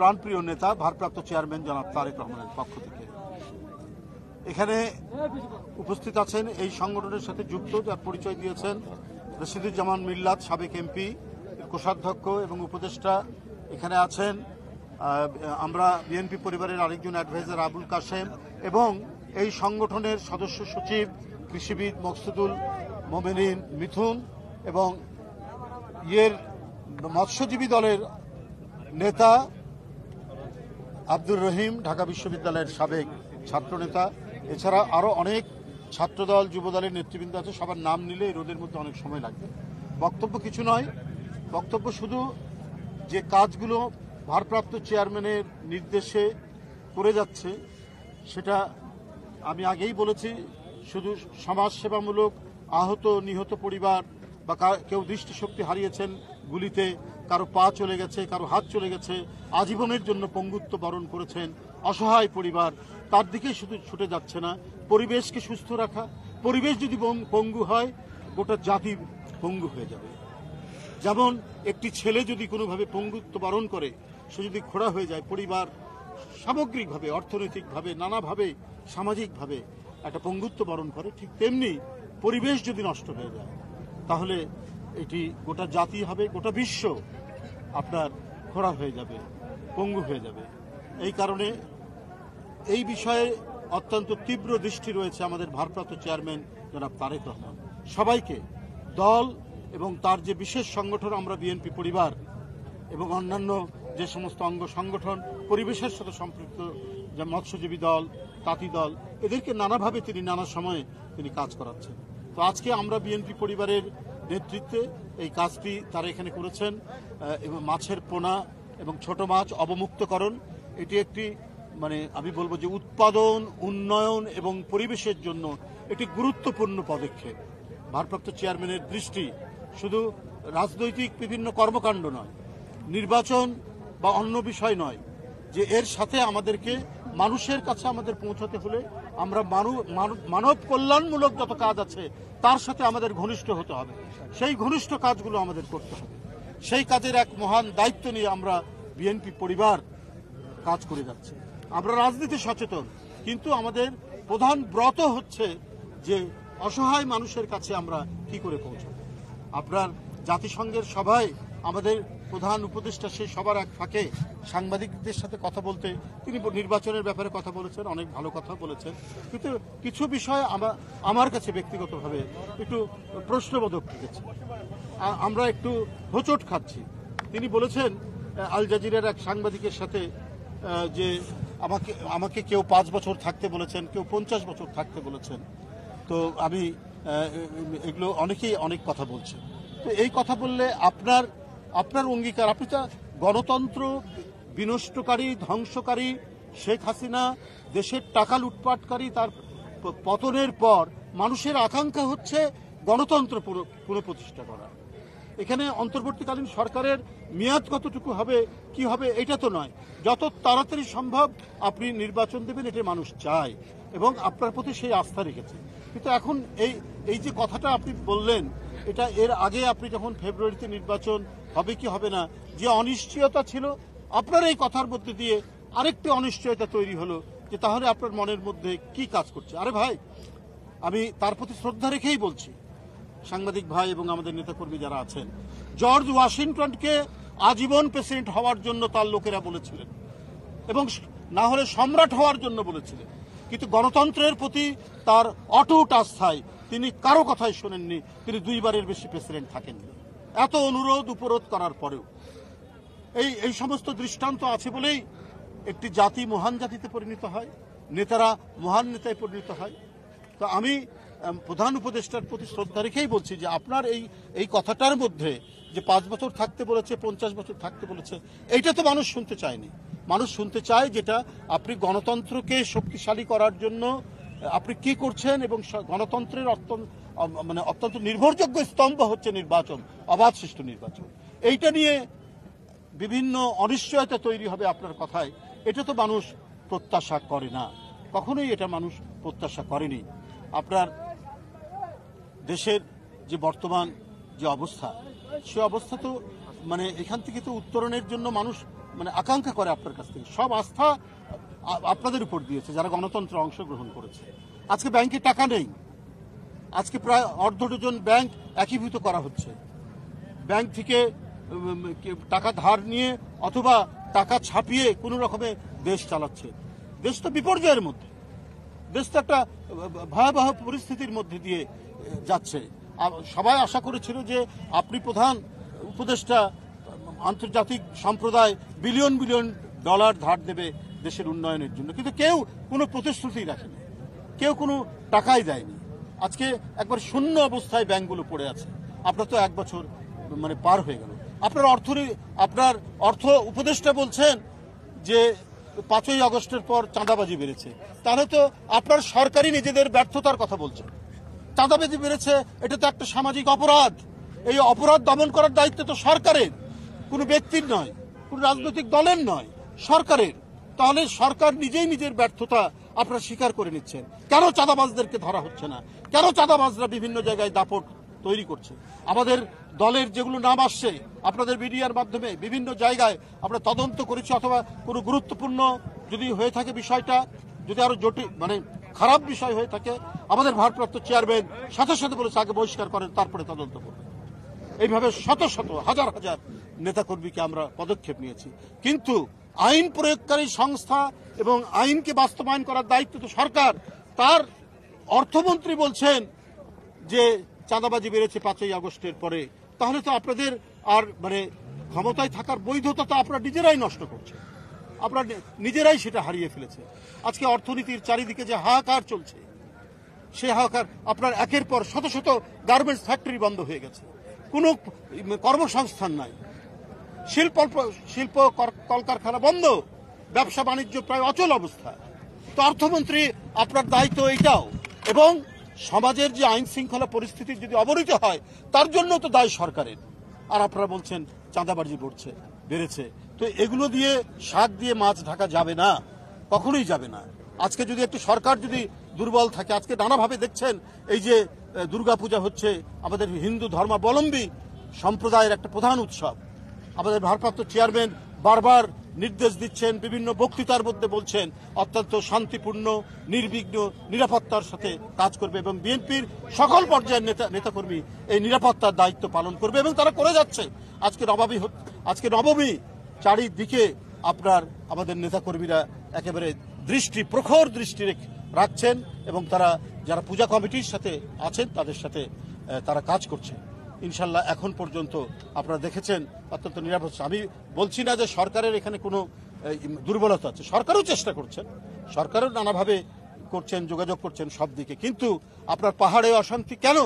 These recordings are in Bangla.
প্রাণপ্রিয় নেতা ভারপ্রাপ্ত চেয়ারম্যান জনাব তারেক রহমানের পক্ষ থেকে। এখানে উপস্থিত আছেন এই সংগঠনের সাথে যুক্ত, যার পরিচয় দিয়েছেন রশিদুজ্জামান মিল্লাত, সাবেক এমপি, কোষাধ্যক্ষ এবং উপদেষ্টা। এখানে আছেন আমরা বিএনপি পরিবারের আরেকজন অ্যাডভাইজার আবুল কাশেম এবং এই সংগঠনের সদস্য সচিব কৃষিবিদ মকসুদুল মোমেনিন মিথুন এবং মৎস্যজীবী দলের নেতা আব্দুর রহিম, ঢাকা বিশ্ববিদ্যালয়ের সাবেক ছাত্রনেতা। এছাড়া আরও অনেক ছাত্রদল যুবদলের নেতৃবৃন্দ আছে। সবার নাম নিলে এই রোদের মধ্যে অনেক সময় লাগবে। বক্তব্য কিছু নয়, বক্তব্য শুধু যে কাজগুলো ভারপ্রাপ্ত চেয়ারম্যানের নির্দেশে করে যাচ্ছে সেটা আমি আগেই বলেছি। শুধু সমাজসেবামূলক, আহত নিহত পরিবার বা কেউ দৃষ্টিশক্তি হারিয়েছেন গুলিতে, কারো পা চলে গেছে, কারো হাত চলে গেছে, আজীবনের জন্য পঙ্গুত্ব বরণ করেছেন অসহায় পরিবার, তার দিকেই শুধু ছুটে যাচ্ছে না। পরিবেশকে সুস্থ রাখা, পরিবেশ যদি পঙ্গু হয় গোটা জাতি পঙ্গু হয়ে যাবে। যেমন একটি ছেলে যদি কোনোভাবে পঙ্গুত্ব বরণ করে, সে যদি খোড়া হয়ে যায়, পরিবার সামগ্রিকভাবে, অর্থনৈতিকভাবে, নানাভাবে, সামাজিকভাবে একটা পঙ্গুত্ব বরণ করে, ঠিক তেমনি পরিবেশ যদি নষ্ট হয়ে যায় তাহলে এটি গোটা জাতি হবে, গোটা বিশ্ব আপনার খোড়া হয়ে যাবে, পঙ্গু হয়ে যাবে। এই কারণে এই বিষয়ে অত্যন্ত তীব্র দৃষ্টি রয়েছে আমাদের ভারপ্রাপ্ত চেয়ারম্যান জনাব তারেক রহমান। সবাইকে, দল এবং তার যে বিশেষ সংগঠন আমরা বিএনপি পরিবার এবং অন্যান্য যে সমস্ত অঙ্গ সংগঠন পরিবেশের সাথে সম্পৃক্ত, যে মৎস্যজীবী দল, তাঁতি দল, এদেরকে নানাভাবে তিনি নানা সময়ে তিনি কাজ করাচ্ছেন। তো আজকে আমরা বিএনপি পরিবারের নেতৃত্বে এই কাজটি তারা এখানে করেছেন। এবং মাছের পোনা এবং ছোট মাছ অবমুক্তকরণ, এটি একটি আমি বলবো যে উৎপাদন, উন্নয়ন এবং পরিবেশের জন্য এটি গুরুত্বপূর্ণ পদক্ষেপ। ভারপ্রাপ্ত চেয়ারম্যানের দৃষ্টি শুধু রাজনৈতিক বিভিন্ন কর্মকাণ্ড নয়, নির্বাচন বা অন্য বিষয় নয়, যে এর সাথে আমাদেরকে মানুষের কাছে আমাদের পৌঁছাতে হলে আমরা মানব কল্যাণমূলক যত কাজ আছে তার সাথে আমাদের ঘনিষ্ঠ হতে হবে। সেই ঘনিষ্ঠ কাজগুলো আমাদের করতে হবে। সেই কাজের এক মহান দায়িত্ব নিয়ে আমরা বিএনপি পরিবার কাজ করে যাচ্ছি। আমরা রাজনীতি সচেতন, কিন্তু আমাদের প্রধান ব্রত হচ্ছে যে অসহায় মানুষের কাছে আমরা কি করে পৌঁছাব। আপনার জাতিসংঘের সভায় আমাদের প্রধান উপদেষ্টা সেই সবার এক ফাঁকে সাংবাদিকদের সাথে কথা বলতে তিনি নির্বাচনের ব্যাপারে কথা বলেছেন, অনেক ভালো কথা বলেছেন, কিন্তু কিছু বিষয় আমার কাছে ব্যক্তিগতভাবে একটু প্রশ্নবোধক থেকেছে। আমরা একটু হোঁচট খাচ্ছি। তিনি বলেছেন আল জাজিরার এক সাংবাদিকের সাথে যে আমাকে কেউ 5 বছর থাকতে বলেছেন, কেউ 50 বছর থাকতে বলেছেন। তো আমি এগুলো অনেকেই অনেক কথা বলছেন। তো এই কথা বললে আপনার অঙ্গীকার, আপনি তো গণতন্ত্র বিনষ্টকারী, ধ্বংসকারী শেখ হাসিনা দেশের টাকা লুটপাটকারী, তার পতনের পর মানুষের আকাঙ্ক্ষা হচ্ছে গণতন্ত্র পুনঃপ্রতিষ্ঠা করা। এখানে অন্তর্বর্তীকালীন সরকারের মেয়াদ কতটুকু হবে, কি হবে, এটা তো নয়। যত তাড়াতাড়ি সম্ভব আপনি নির্বাচন দেবেন, এটা মানুষ চায় এবং আপনার প্রতি সেই আস্থা রেখেছে। কিন্তু এখন এই যে কথাটা আপনি বললেন, এটা এর আগে আপনি যখন ফেব্রুয়ারিতে নির্বাচন হবে কি হবে না, যে অনিশ্চয়তা ছিল, আপনার এই কথার মধ্যে দিয়ে আরেকটি অনিশ্চয়তা তৈরি হলো যে তাহলে আপনার মনের মধ্যে কি কাজ করছে। আরে ভাই, আমি তার প্রতি শ্রদ্ধা রেখেই বলছি, সাংবাদিক ভাই এবং আমাদের নেতাকর্মী যারা আছেন, জর্জ ওয়াশিংটনকে আজীবন প্রেসিডেন্ট হওয়ার জন্য তার লোকেরা বলেছিলেন এবং না হলে সম্রাট হওয়ার জন্য বলেছিলেন, কিন্তু গণতন্ত্রের প্রতি তার অটুট আস্থায় তিনি কারো কথাই শোনেননি। তিনি 2 বারের বেশি প্রেসিডেন্ট থাকেননি, এত অনুরোধ উপরোধ করার পরেও। এই সমস্ত দৃষ্টান্ত আছে বলেই একটি জাতি মহান জাতিতে পরিণত হয়, নেতারা মহান নেতায় পরিণত হয়। তো আমি প্রধান উপদেষ্টার প্রতি শ্রদ্ধা রেখেই বলছি যে আপনার এই কথাটার মধ্যে যে 5 বছর থাকতে বলেছে, 50 বছর থাকতে বলেছে, এইটা তো মানুষ শুনতে চায়নি। মানুষ শুনতে চায় যেটা আপনি গণতন্ত্রকে শক্তিশালী করার জন্য আপনি কি করছেন, এবং গণতন্ত্রের অত্যন্ত নির্ভরযোগ্য স্তম্ভ হচ্ছে নির্বাচন, অবাধ সুষ্ঠু নির্বাচন। এইটা নিয়ে বিভিন্ন অনিশ্চয়তা তৈরি হবে আপনার কথায়, এটা তো মানুষ প্রত্যাশা করে না, কখনোই এটা মানুষ প্রত্যাশা করেনি। আপনার দেশের যে বর্তমান যে অবস্থা, সে অবস্থা তো এখান থেকে তো উত্তরণের জন্য মানুষ মানে আকাঙ্ক্ষা করে আপনার কাছ থেকে, সব আস্থা আপনাদের উপর দিয়েছে যারা গণতন্ত্রে অংশগ্রহণ করেছে। আজকে ব্যাংকে টাকা নেই, আজকে প্রায় অর্ধ ডজন ব্যাংক একীভূত করা হচ্ছে। ব্যাংক থেকে টাকা ধার নিয়ে অথবা টাকা ছাপিয়ে কোনো রকমে দেশ চালাচ্ছে। দেশ তো বিপর্যয়ের মধ্যে, দেশ তো একটা ভয়াবহ পরিস্থিতির মধ্যে দিয়ে যাচ্ছে। সবাই আশা করেছিল যে আপনি প্রধান উপদেষ্টা, আন্তর্জাতিক সম্প্রদায় বিলিয়ন বিলিয়ন ডলার ধার দেবে দেশের উন্নয়নের জন্য, কিন্তু কেউ কোনো প্রতিশ্রুতি রাখেনি, কেউ কোনো টাকাই দেয়নি। আজকে একবার শূন্য অবস্থায় ব্যাংকগুলো পড়ে আছে। আপনার তো 1 বছর মানে পার হয়ে গেল। আপনার অর্থ উপদেষ্টা বলছেন যে 5ই আগস্টের পর চাঁদাবাজি বেড়েছে, তাহলে তো আপনার সরকারই নিজেদের ব্যর্থতার কথা বলছে। চাঁদাবাজি বেড়েছে, এটা তো একটা সামাজিক অপরাধ। এই অপরাধ দমন করার দায়িত্ব তো সরকারের, কোনো ব্যক্তির নয়, কোনো রাজনৈতিক দলের নয়, সরকারের। তাহলে সরকার নিজেই নিজের ব্যর্থতা আপনারা স্বীকার করে নিচ্ছেন। কেন চাঁদাবাজদেরকে ধরা হচ্ছে না? কেন চাঁদাবাজরা বিভিন্ন জায়গায় দাপট তৈরি করছে? আমাদের দলের যেগুলো নাম আসছে আপনাদের মিডিয়ার মাধ্যমে বিভিন্ন জায়গায় আমরা তদন্ত করেছি, অথবা কোনো গুরুত্বপূর্ণ যদি হয়ে থাকে বিষয়টা, যদি আরো জটিল মানে খারাপ বিষয় হয়ে থাকে, আমাদের ভারপ্রাপ্ত চেয়ারম্যান সাথে সাথে বলেছে আগে বহিষ্কার করেন, তারপরে তদন্ত করবেন। এইভাবে শত শত হাজার হাজার নেতাকর্মীকে আমরা পদক্ষেপ নিয়েছি। কিন্তু আইন প্রয়োগকারী সংস্থা এবং আইনকে বাস্তবায়ন করার দায়িত্ব তো সরকার। তার অর্থমন্ত্রী বলছেন যে চাঁদাবাজি বেড়েছে 5ই আগস্টের পরে, তাহলে তো আপনাদের আর মানে ক্ষমতায় থাকার বৈধতা তো আপনারা নিজেরাই নষ্ট করছে, আপনারা নিজেরাই সেটা হারিয়ে ফেলেছে। আজকে অর্থনীতির চারিদিকে যে হাহাকার চলছে, সে হাহাকার আপনার একের পর শত শত গার্মেন্টস ফ্যাক্টরি বন্ধ হয়ে গেছে, কোনো কর্মসংস্থান নাই, শিল্প কলকারখানা বন্ধ, ব্যবসা বাণিজ্য প্রায় অচল অবস্থা। তো অর্থমন্ত্রী আপনার দায়িত্ব এইটাও, এবং সমাজের যে আইন শৃঙ্খলা পরিস্থিতি যদি অবনতি হয় তার জন্য তো দায় সরকারের। আর আপনারা বলছেন চাঁদাবাজি বেড়েছে। তো এগুলো দিয়ে শাক দিয়ে মাছ ঢাকা যাবে না, কখনোই যাবে না। আজকে যদি একটু সরকার যদি দুর্বল থাকে, আজকে নানাভাবে দেখছেন এই যে দুর্গাপূজা হচ্ছে, আমাদের হিন্দু ধর্মাবলম্বী সম্প্রদায়ের একটা প্রধান উৎসব। আমাদের ভারপ্রাপ্ত চেয়ারম্যান বারবার নির্দেশ দিচ্ছেন, বিভিন্ন বক্তৃতার মধ্যে বলছেন অত্যন্ত শান্তিপূর্ণ, নির্বিঘ্ন, নিরাপত্তার সাথে কাজ করবে, এবং বিএনপির সকল পর্যায়ের নেতাকর্মী এই নিরাপত্তার দায়িত্ব পালন করবে, এবং তারা করে যাচ্ছে। আজকে নবমী চারিদিকে আপনার আমাদের নেতাকর্মীরা একেবারে প্রখর দৃষ্টি রাখছেন, এবং তারা যারা পূজা কমিটির সাথে আছেন তাদের সাথে তারা কাজ করছে। ইনশাল্লাহ এখন পর্যন্ত আপনারা দেখেছেন অত্যন্ত নিরাপদ। আমি বলছি না যে সরকারের এখানে কোনো দুর্বলতা আছে, সরকারও চেষ্টা করছেন, সরকারও নানাভাবে করছেন, যোগাযোগ করছেন সব দিকে। কিন্তু আপনার পাহাড়ে অশান্তি কেন?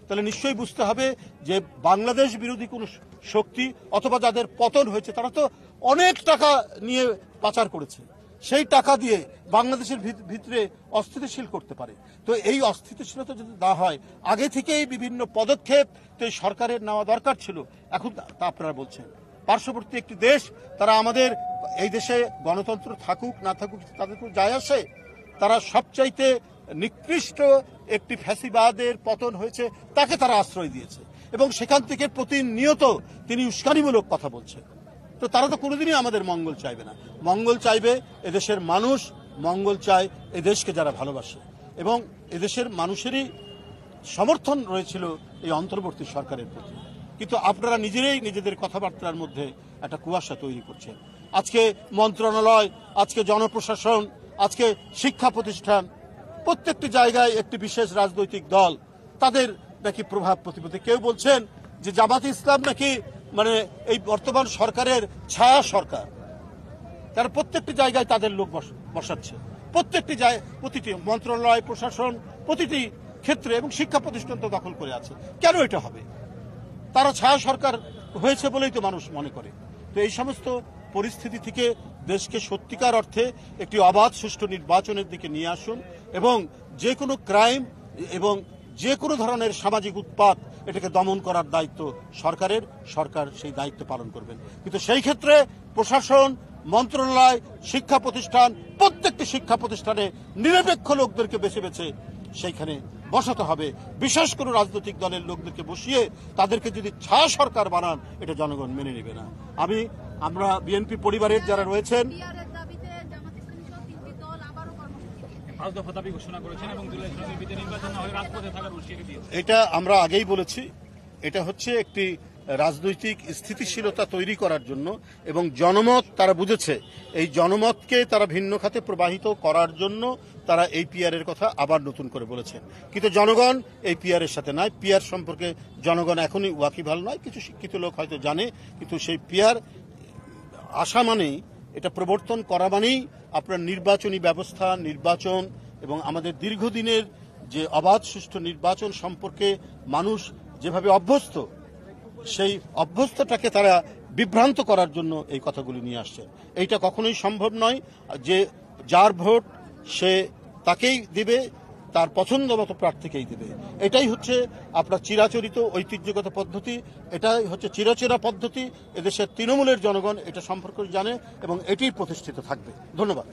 তাহলে নিশ্চয়ই বুঝতে হবে যে বাংলাদেশ বিরোধী কোনো শক্তি অথবা যাদের পতন হয়েছে তারা তো অনেক টাকা নিয়ে পাচার করেছে, সেই টাকা দিয়ে বাংলাদেশের ভিতরে অস্থিতিশীল করতে পারে। তো এই অস্থিতিশীলতা যদি না হয়, আগে থেকেই বিভিন্ন পদক্ষেপ তো সরকারের নেওয়া দরকার ছিল। এখন তা আপনারা বলছেন পার্শ্ববর্তী একটি দেশ, তারা আমাদের এই দেশে গণতন্ত্র থাকুক না থাকুক তাদের কোনো যায় আসে, তারা সবচাইতে নিকৃষ্ট একটি ফ্যাসিবাদের পতন হয়েছে, তাকে তারা আশ্রয় দিয়েছে, এবং সেখান থেকে প্রতিনিয়ত তিনি উস্কানিমূলক কথা বলছেন। তো তারা তো কোনোদিনই আমাদের মঙ্গল চাইবে না। মঙ্গল চাইবে এদেশের মানুষ, মঙ্গল চায় এদেশকে যারা ভালোবাসে, এবং এদেশের মানুষেরই সমর্থন রয়েছিল এই অন্তর্বর্তী সরকারের প্রতি। কিন্তু আপনারা নিজেরাই নিজেদের কথাবার্তার মধ্যে একটা কুয়াশা তৈরি করছেন। আজকে মন্ত্রণালয়, আজকে জনপ্রশাসন, আজকে শিক্ষা প্রতিষ্ঠান, প্রত্যেকটি জায়গায় একটি বিশেষ রাজনৈতিক দল, তাদের নাকি প্রভাব প্রতিপত্তি। কেউ বলছেন যে জামাত ইসলাম নাকি মানে এই বর্তমান সরকারের ছায়া সরকার, তারা প্রত্যেকটি জায়গায় তাদের লোক বসাচ্ছে, প্রতিটি মন্ত্রণালয়, প্রশাসন, প্রতিটি ক্ষেত্রে, এবং শিক্ষা প্রতিষ্ঠান তো দখল করে আছে। কেন এটা হবে? তারা ছায়া সরকার হয়েছে বলেই তো মানুষ মনে করে। তো এই সমস্ত পরিস্থিতি থেকে দেশকে সত্যিকার অর্থে একটি অবাধ সুষ্ঠু নির্বাচনের দিকে নিয়ে আসুন, এবং যে কোনো ক্রাইম এবং যে কোনো ধরনের সামাজিক উৎপাত এটাকে দমন করার দায়িত্ব সরকারের, সরকার সেই দায়িত্ব পালন করবেন। কিন্তু সেই ক্ষেত্রে প্রশাসন, মন্ত্রণালয়, শিক্ষা প্রতিষ্ঠান, প্রত্যেকটি শিক্ষা প্রতিষ্ঠানে নিরপেক্ষ লোকদেরকে বেছে বেছে সেইখানে বসাতে হবে। বিশেষ করে রাজনৈতিক দলের লোকদেরকে বসিয়ে তাদেরকে যদি ছায়া সরকার বানান, এটা জনগণ মেনে নেবে না। আমি আমরা বিএনপি পরিবারের যারা রয়েছেন এটা আমরা আগেই বলেছি, এটা হচ্ছে একটি রাজনৈতিক স্থিতিশীলতা তৈরি করার জন্য এবং জনমত তারা বুঝেছে, এই জনমতকে তারা ভিন্ন খাতে প্রবাহিত করার জন্য তারা এই পিআরের কথা আবার নতুন করে বলেছেন। কিন্তু জনগণ এই পিআরের সাথে নয়, পিআর সম্পর্কে জনগণ এখনই ওয়াকিবহাল নয়, কিছু শিক্ষিত লোক হয়তো জানে, কিন্তু সেই পিআর আসা মানেই, এটা প্রবর্তন করা মানেই আপনার নির্বাচনী ব্যবস্থা, নির্বাচন এবং আমাদের দীর্ঘদিনের যে অবাধ সুষ্ঠু নির্বাচন সম্পর্কে মানুষ যেভাবে অভ্যস্ত, সেই অভ্যস্তটাকে তারা বিভ্রান্ত করার জন্য এই কথাগুলি নিয়ে আসছে। এইটা কখনোই সম্ভব নয় যে যার ভোট সে তাকেই দিবে, তার পছন্দ মতো প্রার্থীকেই দেবে। এটাই হচ্ছে আপনার চিরাচরিত ঐতিহ্যগত পদ্ধতি, এটাই হচ্ছে চিরচেরা পদ্ধতি। এদেশের তৃণমূলের জনগণ এটা সম্পর্কে জানে এবং এটিই প্রতিষ্ঠিত থাকবে। ধন্যবাদ।